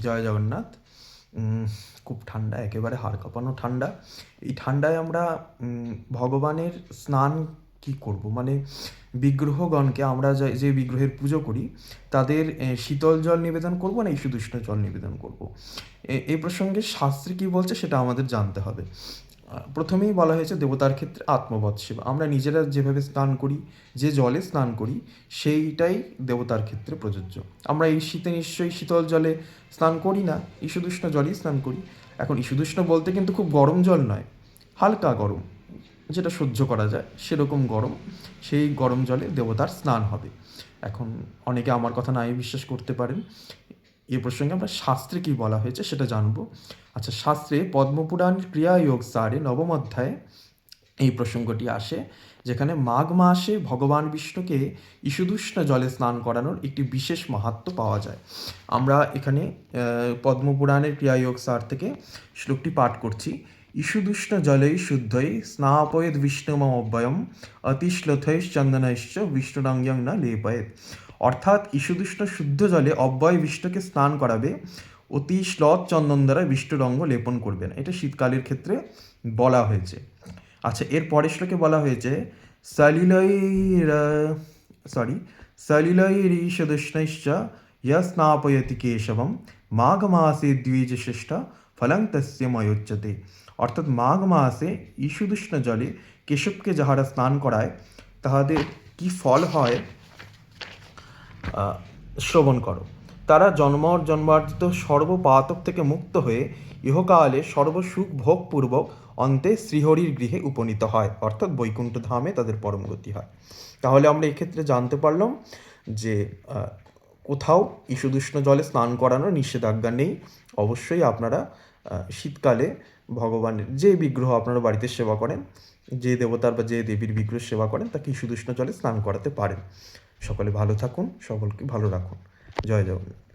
জয় জগন্নাথ। খুব ঠান্ডা, একেবারে হাড় কাঁপানো ঠান্ডা। এই ঠান্ডায় আমরা ভগবানের স্নান কি করব, মানে বিগ্রহগণকে আমরা যে বিগ্রহের পুজো করি তাদের শীতল জল নিবেদন করব না ঈষদুষ্ণ জল নিবেদন করব, এই প্রসঙ্গে শাস্ত্রে কী বলছে সেটা আমাদের জানতে হবে। প্রথমেই বলা হয়েছে দেবতার ক্ষেত্রে আত্মবৎ সেবা। আমরা নিজেরা যেভাবে স্নান করি, যে জলে স্নান করি, সেইটাই দেবতার ক্ষেত্রে প্রযোজ্য। আমরা এই শীতে নিশ্চয়ই শীতল জলে স্নান করি না, ঈষদুষ্ণ জলেই স্নান করি। এখন ঈষদুষ্ণ বলতে কিন্তু খুব গরম জল নয়, হালকা গরম, যেটা সহ্য করা যায় সেরকম গরম, সেই গরম জলে দেবতার স্নান হবে। এখন অনেকে আমার কথা নাই বিশ্বাস করতে পারেন, এ প্রসঙ্গে আমরা শাস্ত্রে কী বলা হয়েছে সেটা জানবো। আচ্ছা, শাস্ত্রে পদ্মপুরাণ ক্রিয়ায়োগ সারে নবম অধ্যায়ে এই প্রসঙ্গটি আসে, যেখানে মাঘ মাসে ভগবান বিষ্ণুকে ঈষদুষ্ণ জলে স্নান করানোর একটি বিশেষ মাহাত্ম্য পাওয়া যায়। আমরা এখানে পদ্মপুরাণের ক্রিয়ায়োগ সার থেকে শ্লোকটি পাঠ করছি। ঈষদুষ্ণ জলেই শুদ্ধই স্নাপয়েদ বিষ্ণুমম অব্যয়ম অতিশ্লোথৈশ্চন্দনৈশ্চ বিষ্ণুরঙ্গং না লেপয়েদ। অর্থাৎ ঈষদুষ্ণ শুদ্ধ জলে অব্যয় বিষ্ণুকে স্নান করাবে, অতি শ্লথ চন্দন দ্বারা বিষ্ণুর অঙ্গ লেপন করবেন। এটা শীতকালের ক্ষেত্রে বলা হয়েছে। আচ্ছা, এর পরের শ্লোকে বলা হয়েছে সলিলৈরীষদুষ্ণৈশ্চ স্নাপয়তি কেশবম মাঘ মাসে দ্বিজশ্রেষ্ঠ ফলং তস্য ময়োচ্যতে। অর্থাৎ মাঘ মাসে ঈষদুষ্ণ জলে কেশবকে যাহারা স্নান করায় তাহাদের কি ফল হয় শ্রবণ করো। তারা জন্মার্জিত সর্বপাতক থেকে মুক্ত হয়ে ইহকালে সর্বসুখ ভোগপূর্বক অন্তে শ্রীহরির গৃহে উপনীত হয়, অর্থাৎ বৈকুণ্ঠ ধামে তাদের পরম গতি হয়। তাহলে আমরা এক্ষেত্রে জানতে পারলাম যে কোথাও ঈষদুষ্ণ জলে স্নান করানোর নিষেধাজ্ঞা নেই। অবশ্যই আপনারা শীতকালে ভগবানের যে বিগ্রহ আপনারা বাড়িতে সেবা করেন, যে দেবতার বা যে দেবীর বিগ্রহ সেবা করেন, তাকে ঈষদুষ্ণ জলে স্নান করাতে পারেন। সকলে ভালো থাকুন, সকলকে ভালো রাখুন। জয় জগন্নাথ।